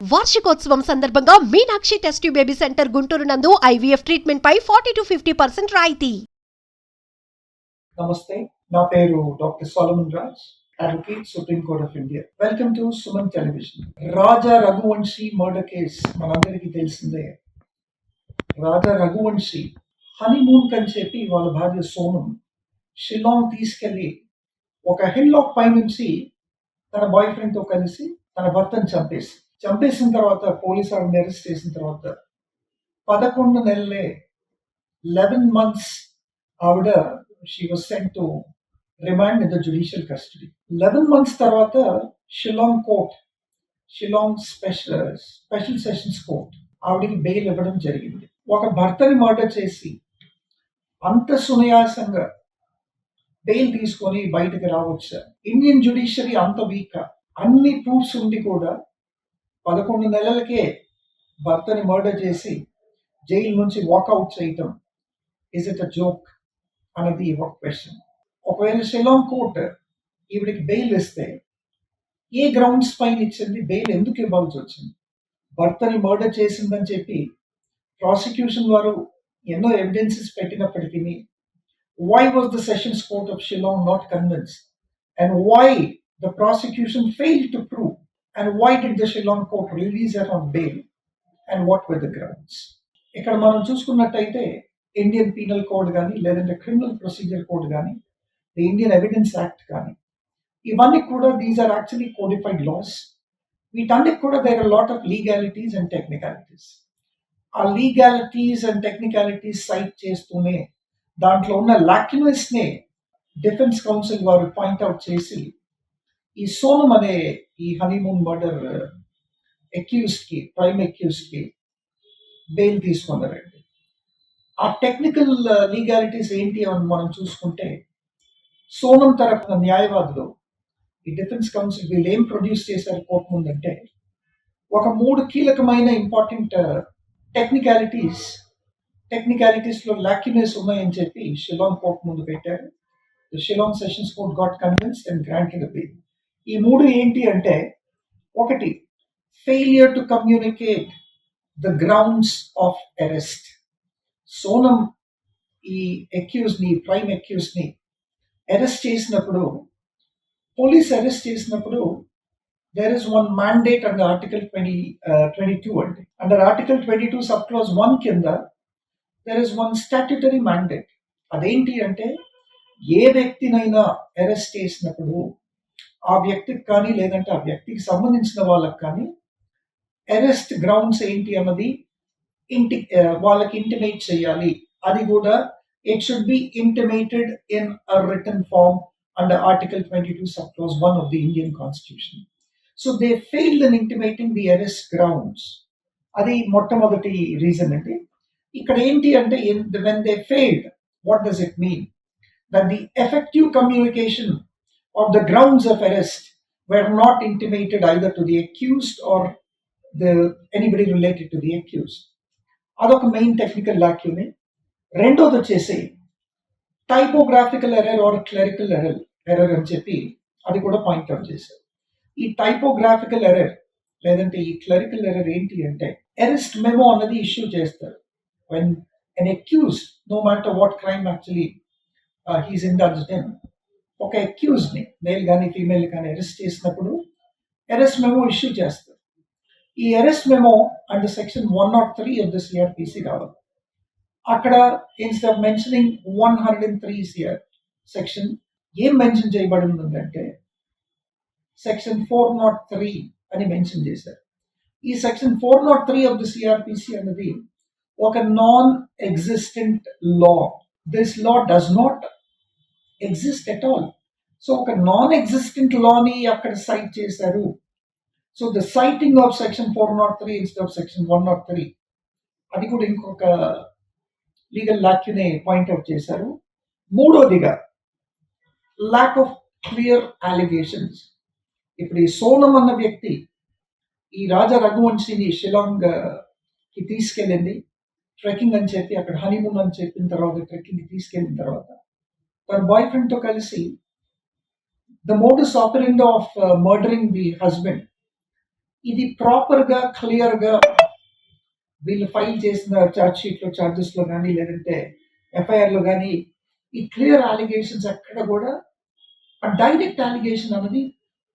వార్షికోత్సవం సందర్భంగా Meenakshi test tube baby centre Guntur నందు ఐవీఎఫ్ ట్రీట్మెంట్ పై 40 to 50% రాయితీ. నమస్తే, నా పేరు doctor Solomon Raj, advocate, Supreme Court of India. Welcome to Suman television. Raja Raghuvanshi murder case మనందరికీ తెలిసిందే. రాజా రఘువంశీ హనీమూన్ కని చెప్పి వాళ్ళ భార్య సోనం షిల్లాంగ్ తీసుకెళ్లి ఒక హిల్లాక్ పై నుంచి తన బాయ్ ఫ్రెండ్ తో కలిసి తన భర్తను చంపేసిన తర్వాత పోలీసు ఆవిడని అరెస్ట్ చేసిన తర్వాత 11 నెలలే 11 months ఆవిడ she was sent to remand in the judicial custody. 11 months తర్వాత షిల్లాంగ్ స్పెషల్ సెషన్స్ కోర్ట్ ఆవిడకి బెయిల్ ఇవ్వడం జరిగింది. ఒక భర్తని మర్డర్ చేసి అంత సునాయాసంగా బెయిల్ తీసుకొని బయటకు రావచ్చు. ఇండియన్ జ్యుడిషియరీ అంత వీక్, అన్ని ప్రూఫ్స్ ఉండి కూడా 11 నెలలకే భర్తని మర్డర్ చేసి జైలు నుంచి వాకౌట్ చేయటం, ఇస్ ఇట్ అ జోక్ అనేది ఒక క్వశ్చన్. ఒకవేళ షిల్లాంగ్ కోర్ట్ ఈవిడికి బెయిల్ ఇస్తే ఏ గ్రౌండ్స్ పైన ఇచ్చింది, బెయిల్ ఎందుకు ఇవ్వాల్సి వచ్చింది? భర్తని మర్డర్ చేసిందని చెప్పి ప్రాసిక్యూషన్ వారు ఎన్నో evidences పెట్టినప్పటికీ why was the Sessions Court of Shillong not convinced? And why the prosecution failed to prove? And why did the Shillong court release her on bail? And what were the grounds? ఇక్కడ మనం చూసుకున్నట్టయితే Indian penal code కానీ, లేదంటే criminal procedure code కానీ, Indian evidence act కానీ, ఇవన్నీ కూడా these are actually codified laws. వీటన్నిటి కూడా there are lot of legalities and technicalities. ఆ లీగాలిటీస్ అండ్ టెక్నికాలిటీస్ సైట్ చేస్తూనే దాంట్లో ఉన్న లాక్యునస్ నే డిఫెన్స్ కౌన్సిల్ వారు పాయింట్అవుట్ చేసి ఈ సోనం అనే ఈ హనీమూన్ మర్డర్ ప్రైమ్ అక్యూజ్డ్ కి బెయిల్ తీసుకున్నారండి. ఆ టెక్నికల్ లీగాలిటీస్ ఏంటి అని మనం చూసుకుంటే, సోనం తరఫున న్యాయవాదులు ఈ డిఫెన్స్ కౌన్సిల్ వీళ్ళు ఏం ప్రొడ్యూస్ చేశారు కోర్టు ముందంటే, ఒక 3 కీలకమైన ఇంపార్టెంట్ టెక్నికాలిటీస్ లో లాక్యునస్ ఉన్నాయని చెప్పి షిల్లాంగ్ కోర్ట్ ముందు పెట్టారు. Shillong sessions court got convinced and granted the bail. ఈ 3 ఏంటి అంటే, ఒకటి, failure to communicate the grounds of arrest. Sonam ఈ ప్రైమ్ అక్యూజ్ ని అరెస్ట్ చేసినప్పుడు, పోలీస్ అరెస్ట్ చేసినప్పుడు there is one mandate under Article 22 అండి. Under Article 22 subclause 1 కింద there is one statutory mandate. అదేంటి అంటే, ఏ వ్యక్తినైనా అరెస్ట్ చేసినప్పుడు ఆ వ్యక్తికి కానీ, లేదంటే ఆ వ్యక్తికి సంబంధించిన వాళ్ళకి కానీ అరెస్ట్ గ్రౌండ్స్ ఏంటి అన్నది వాళ్ళకి ఇంటిమేట్ చేయాలి. అది కూడా it should be intimated in a written form under Article 22 subclause 1 of the Indian Constitution. So they failed in intimating the arrest grounds. అది మొట్టమొదటి రీజన్ అండి. ఇక్కడ ఏంటి అంటే, when they failed, what does it mean? That the effective communication of the grounds of arrest were not intimated either to the accused or anybody related to the accused. అదొక main technical లాక్యూనే. రెండోది వచ్చేసి typographical error or clerical error అని చెప్పి అది కూడా point out చేశారు. ఈ typographical error లేదంటే ఈ క్లరికల్ ఎర్రర్ ఏంటి అంటే, అరెస్ట్ మెమో అన్నది ఇష్యూ చేస్తారు. when an accused, no matter what crime actually he's indulged in, ఒక అక్యూజ్డ్ ని మేల్ కానీ ఫీమేల్ కానీ అరెస్ట్ చేసినప్పుడు అరెస్ట్ మెమో ఇష్యూ చేస్తారు. ఈ arrest memo under section 103 of the CRPC కావాలి. అక్కడ instead of mentioning 103 CR section ఏం మెన్షన్ చేయబడింది అంటే, సెక్షన్ 403 అని మెన్షన్ చేశారు. ఈ సెక్షన్ 403 of the CRPC అనేది ఒక non existent law. This law does not exist at all. So ఒక నాన్ ఎగ్జిస్టెంట్ లాని అక్కడ సైట్ చేశారు. So the citing of section 403 instead of section 103, అది కూడా ఇంకొక లీగల్ లాక్యునే పాయింట్అవుట్ చేశారు. మూడోదిగా ల్యాక్ ఆఫ్ క్లియర్ అలిగేషన్స్. ఇప్పుడు ఈ సోనం అన్న వ్యక్తి ఈ రాజా రఘువంశీని షిల్లాంగ్ కి తీసుకెళ్ళింది ట్రెక్కింగ్ అని చెప్పి, అక్కడ హనీమూన్ అని చెప్పిన తర్వాత ట్రెక్కింగ్ కి తీసుకెళ్ళిన తర్వాత తన బాయ్ ఫ్రెండ్ తో కలిసి the modus operandi of murdering the husband ఇది ప్రాపర్గా క్లియర్గా వీళ్ళు ఫైల్ చేసిన ఛార్జ్ షీట్లో ఛార్జెస్లో కానీ లేదంటే ఎఫ్ఐఆర్లో కానీ ఈ క్లియర్ అలిగేషన్స్ ఎక్కడ కూడా a direct allegation అన్నది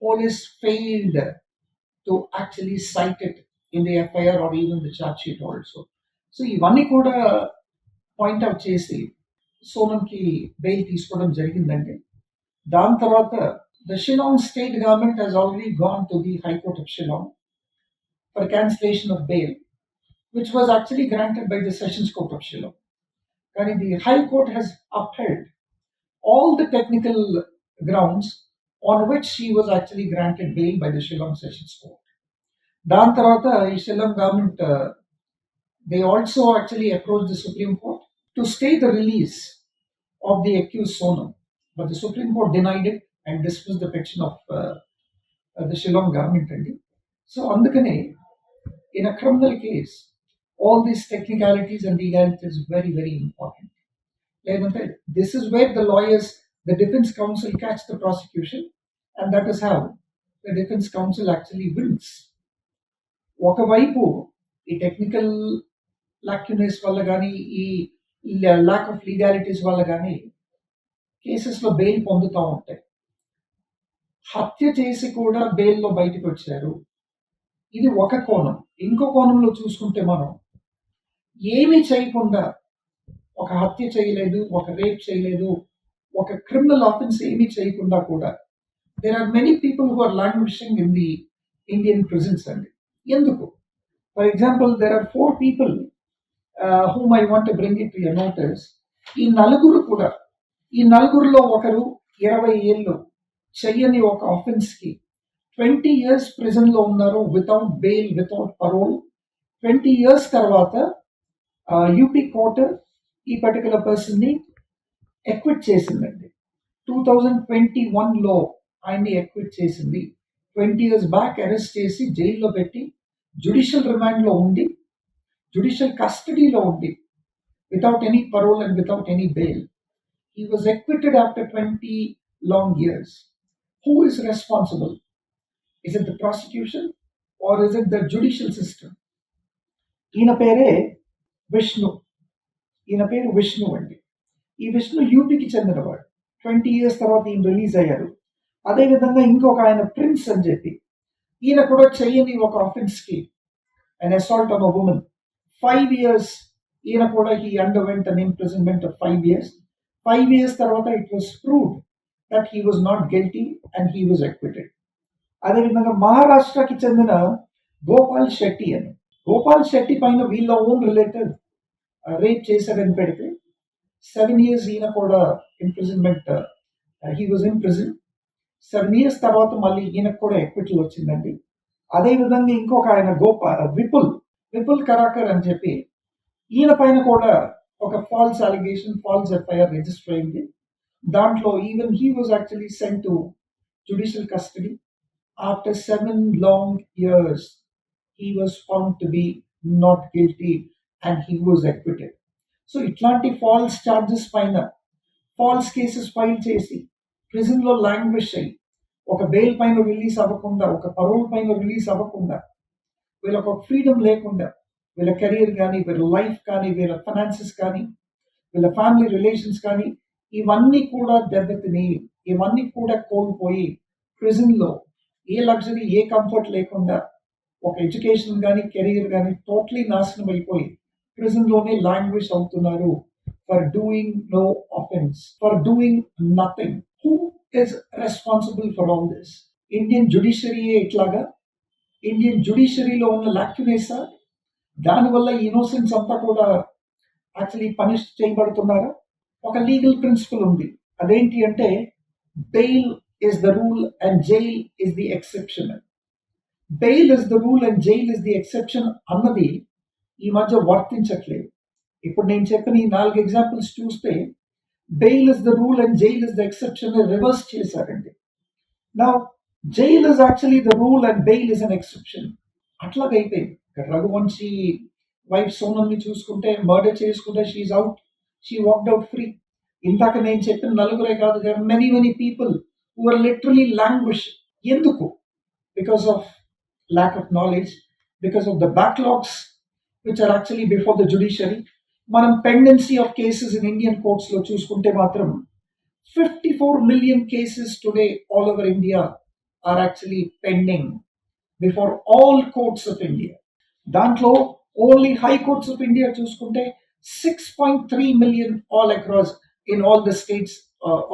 police failed to actually cite it in the FIR or even the charge sheet also. So ఇవన్నీ కూడా పాయింట్ అవుట్ చేసి సోనంకి బెయిల్ తీసుకోవడం జరిగిందండి. దాని తర్వాత the Shillong state government has already gone to the High Court of Shillong for cancellation of bail, which was actually granted by the Sessions Court of Shillong. కానీ the High Court has upheld all the technical grounds on which she was actually granted bail by the Shillong Sessions Court. దాని తర్వాత ఈ Shillong government they also actually approached the Supreme Court to stay the release of the accused Sonam, but the Supreme Court denied it and dismissed the petition of the Shillong government. So అందుకనే in a criminal case all these technicalities and legalities is very very important. లేదంటే this is where the lawyers, the defense counsel catch the prosecution, and that is how the defense counsel actually wins. ఒకవైపు ఈ technical లాక్యునెస్ వల్ల కానీ ఈ lack of legalities వల్ల కానీ కేసెస్లో bail పొందుతూ ఉంటాయి. హత్య చేసి కూడా బెయిల్లో బయటకు వచ్చారు, ఇది ఒక కోణం. ఇంకో కోణంలో చూసుకుంటే మనం ఏమీ చేయకుండా, ఒక హత్య చేయలేదు, ఒక రేప్ చేయలేదు, ఒక క్రిమినల్ ఆఫెన్స్ ఏమీ చేయకుండా కూడా there are many people who are languishing in the Indian prisons అండి. ఎందుకు? For example, there are 4 people whom I want to bring it to your notice. ఈ నలుగురులో ఒకరు 20 ఏళ్ళు చెయ్యని ఒక ఆఫెన్స్కి 20 years ప్రిజన్లో ఉన్నారు, without bail, without parole. 20 years తర్వాత UP court ఈ పర్టికులర్ పర్సన్ని ఎక్విట్ చేసిందండి. 2021లో ఆయన్ని ఎక్విట్ చేసింది. 20 years బ్యాక్ అరెస్ట్ చేసి జైల్లో పెట్టి జ్యుడిషియల్ రిమాండ్లో ఉండి, జ్యుడిషియల్ కస్టడీలో ఉండి, without any parole and without any bail he was acquitted after 20 long years. Who is responsible? Is it the prosecution or is it the judicial system? ఈయన పేరు విష్ణు అండి. ఈ విష్ణు యూపీకి చెందినవాడు. 20 years తర్వాత ఈయన రిలీజ్ అయ్యారు. అదేవిధంగా ఇంకొక ఆయన ప్రిన్స్ అని చెప్పి, ఈయన కూడా చెయ్యని ఒక ఆఫెన్స్కి, an assault on a woman, 5 years. ఈయన కూడా he underwent an imprisonment of 5 years. 5 years తర్వాత it was proved that he was not guilty and he was acquitted. అదేవిధంగా మహారాష్ట్రకి చెందిన గోపాల్ శెట్టి పైన వీళ్ళ ఓన్ రిలేటివ్ రేప్ చేశారని పెడితే 7 years ఈయన కూడా imprisonment, he was in prison. 7 years తర్వాత మళ్ళీ ఈయనకు కూడా ఎక్విటల్ వచ్చిందండి. అదేవిధంగా ఇంకొక ఆయన విపుల్ కరాకర్ అని చెప్పి, ఈయన పైన కూడా ఒక false allegation, false FIR register అయింది. దాంట్లో even he was actually sent to judicial custody. After 7 long years he was found to be not guilty and he was acquitted. So ఇట్లాంటి ఫాల్స్ ఛార్జెస్ పైన ఫాల్స్ కేసెస్ ఫైల్ చేసి ప్రిజన్లో లాంగ్విష్ అయ్యి, ఒక bail పైన release అవ్వకుండా, ఒక పరోల్ పైన release అవ్వకుండా, వీళ్ళకు ఒక ఫ్రీడమ్ లేకుండా, వీళ్ళ కెరీర్ కానీ, వీళ్ళ లైఫ్ కానీ, వీళ్ళ ఫైనాన్సెస్ కానీ, వీళ్ళ ఫ్యామిలీ రిలేషన్స్ కానీ, ఇవన్నీ కూడా దెబ్బతిని, ఇవన్నీ కూడా కోల్పోయి ప్రిజన్లో ఏ లగ్జరీ, ఏ కంఫర్ట్ లేకుండా, ఒక ఎడ్యుకేషన్ కానీ, కెరీర్ కానీ టోటలీ నాశనం అయిపోయి ప్రిజన్లోనే లాంగ్వేజ్ అవుతున్నారు. For doing no offence, for doing nothing. Who is responsible for all this? Indian జ్యుడిషియరీయే ఇట్లాగా? ఇండియన్ జ్యుడిషియరీలో ఉన్న లాక్యునేసా? దానివల్ల ఇన్నోసెన్స్ అంతా కూడా యాక్చువల్లీ పనిష్ చేయబడుతున్నారా? ఒక లీగల్ ప్రిన్సిపల్ ఉంది, అదేంటి అంటే bail is the rule and jail is the exception. Bail is the rule and jail is the exception అన్నది ఈ మధ్య వర్తించట్లేదు. ఇప్పుడు నేను చెప్పిన ఈ 4 ఎగ్జాంపుల్స్ చూస్తే bail is the rule and jail is the exception reverse చేశారండి. Now jail is actually the rule and bail is an exception. అట్లాగైపోయింది. రఘువంశీ వైఫ్ సోనల్ని చూసుకుంటే, మర్డర్ చేసుకుంటే she out, she walked out free. ఇందాక నేను చెప్పిన నలుగురే కాదు, many people who are literally languishing. ఎందుకు? Because of lack of knowledge, because of the backlogs which are actually before the judiciary. మనం pendency of cases in Indian courts లో చూసుకుంటే మాత్రం 54 million cases today all over India are actually pending before all courts of India. దాంట్లో only high courts of India చూసుకుంటే 6.3 million all across in all the states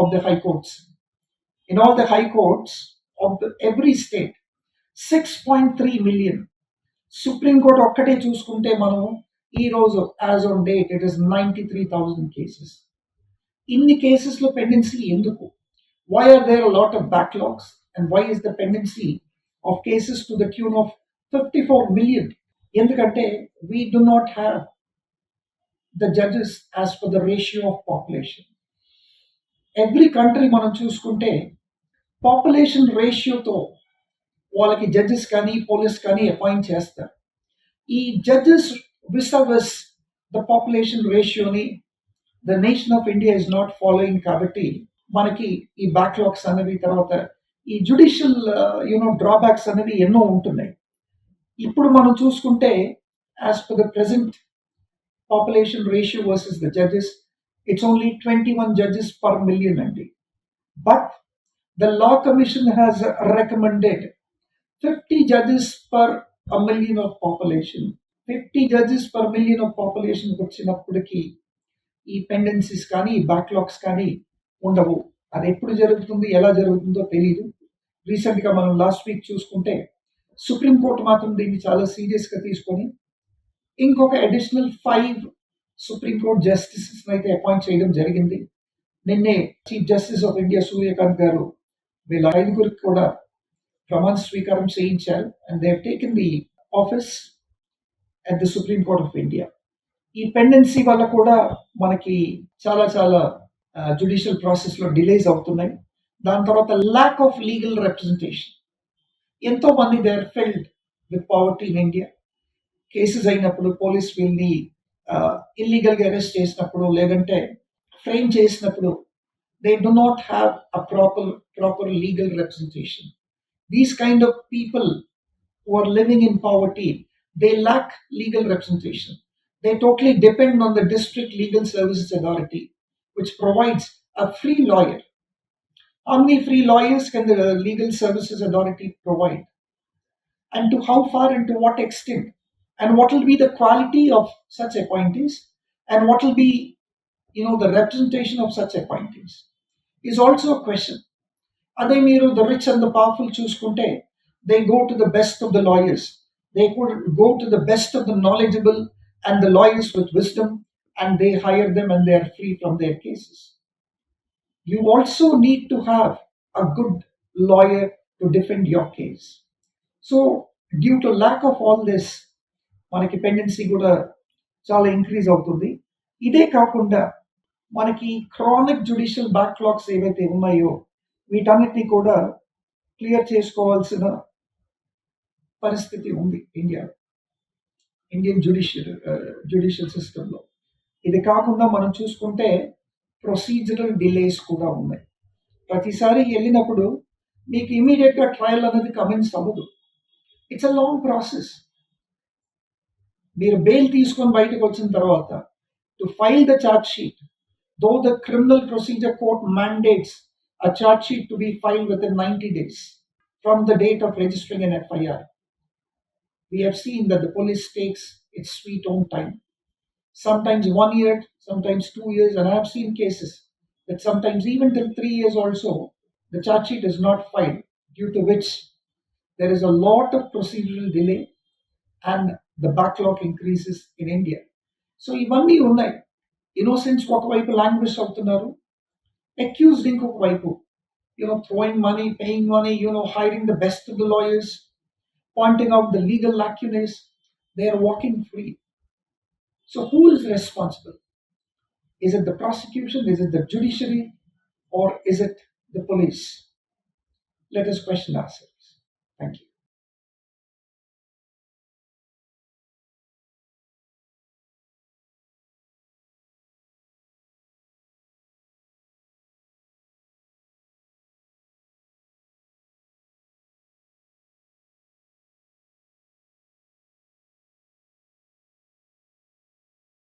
of the high courts. In all the high courts of every state, 6.3 million. Supreme Court ఒక్కటే చూసుకుంటే మనం ఈ రోజు as on date it is 93,000 cases. ఇన్ని కేసెస్లో pendency ఎందుకు? Why are there a lot of backlogs and why is the pendency of cases to the tune of 54 million? ఎందుకంటే we do not have the judges as per the ratio of population. Every country మనం చూసుకుంటే population రేషియోతో వాళ్ళకి judges కానీ police కానీ appoint చేస్తారు. ఈ judges vis the population రేషియోని the nation of India is not following. కాబట్టి మనకి ఈ బ్యాక్లాగ్స్ అనేవి, తర్వాత ఈ జుడిషియల్ డ్రాబ్యాక్స్ అనేవి ఎన్నో ఉంటున్నాయి. ఇప్పుడు మనం చూసుకుంటే as per the present population ratio versus the judges, it's only 21 judges per million అండి. But the law commission has recommended 50 judges per a million of population. 50 judges per million of population వచ్చినప్పటికీ ఈ పెండెన్సీస్ కానీ ఈ backlogs కానీ ఉండవు. అది ఎప్పుడు జరుగుతుంది, ఎలా జరుగుతుందో తెలియదు. రీసెంట్గా మనం లాస్ట్ వీక్ చూసుకుంటే సుప్రీంకోర్టు మాత్రం దీన్ని చాలా సీరియస్గా తీసుకొని ఇంకొక అడిషనల్ 5 సుప్రీంకోర్టు జస్టిసెస్ అయితే అపాయింట్ చేయడం జరిగింది. నిన్నే chief justice of India Surya Kant గారు వీళ్ళ 5గురికి కూడా ప్రమాణ స్వీకారం చేయించారు. And they have taken the office at the Supreme Court of India. ఈ పెండెన్సీ వల్ల కూడా మనకి చాలా చాలా జుడిషియల్ ప్రాసెస్లో డిలేస్ అవుతున్నాయి. దాని తర్వాత ల్యాక్ ఆఫ్ లీగల్ రిప్రజెంటేషన్. ఎంతో మంది they are filled with poverty in India. Cases అయినప్పుడు పోలీస్ వీళ్ళని ఇల్లీగల్గా అరెస్ట్ చేసినప్పుడు, లేదంటే ఫ్రేమ్ చేసినప్పుడు, they do not have a proper legal representation. These kind of people who are living in poverty, they lack legal representation. They totally depend on the district legal services authority, which provides a free lawyer. How many free lawyers can the legal services authority provide? And to how far and to what extent? And what will be the quality of such appointees? And what will be, the representation of such appointees is also a question. అదే మీరు the rich and the powerful చూసుకుంటే they go to the best of the lawyers, they could go to the best of the knowledgeable and the lawyers with wisdom, and they hire them and they are free from their cases. You also need to have a good lawyer to defend your case. So due to lack of all this మనకి pendency కూడా చాలా increase అవుతుంది. ఇదే కాకుండా మనకి chronic judicial backlogs ఏవైతే ఉన్నాయో వీటన్నిటినీ కూడా క్లియర్ చేసుకోవాల్సిన పరిస్థితి ఉంది ఇండియన్ జ్యుడిషియల్ సిస్టంలో. ఇది కాకుండా మనం చూసుకుంటే ప్రొసీజరల్ డిలేస్ కూడా ఉన్నాయి. ప్రతిసారి వెళ్ళినప్పుడు మీకు ఇమీడియట్గా ట్రయల్ అనేది కమెన్స్ అవ్వదు. It's a long process. మీరు బెయిల్ తీసుకొని బయటకు వచ్చిన తర్వాత to file the charge sheet, though the criminal procedure court mandates a charge sheet to be filed within 90 days from the date of registering an FIR. We have seen that the police takes its sweet own time. Sometimes 1 year, sometimes 2 years, and I have seen cases that sometimes even till 3 years also, the charge sheet is not filed, due to which there is a lot of procedural delay and the backlog increases in India. So ఇవన్నీ ఉన్నాయి. Innocence ఒకవైపు language అవుతున్నారు, accused ఇంకొక వైపు throwing money, paying money, hiring the best of the lawyers, pointing out the legal lacunae. They are walking free. So who is responsible? Is it the prosecution? Is it the judiciary? Or is it the police? Let us question ourselves. Thank you.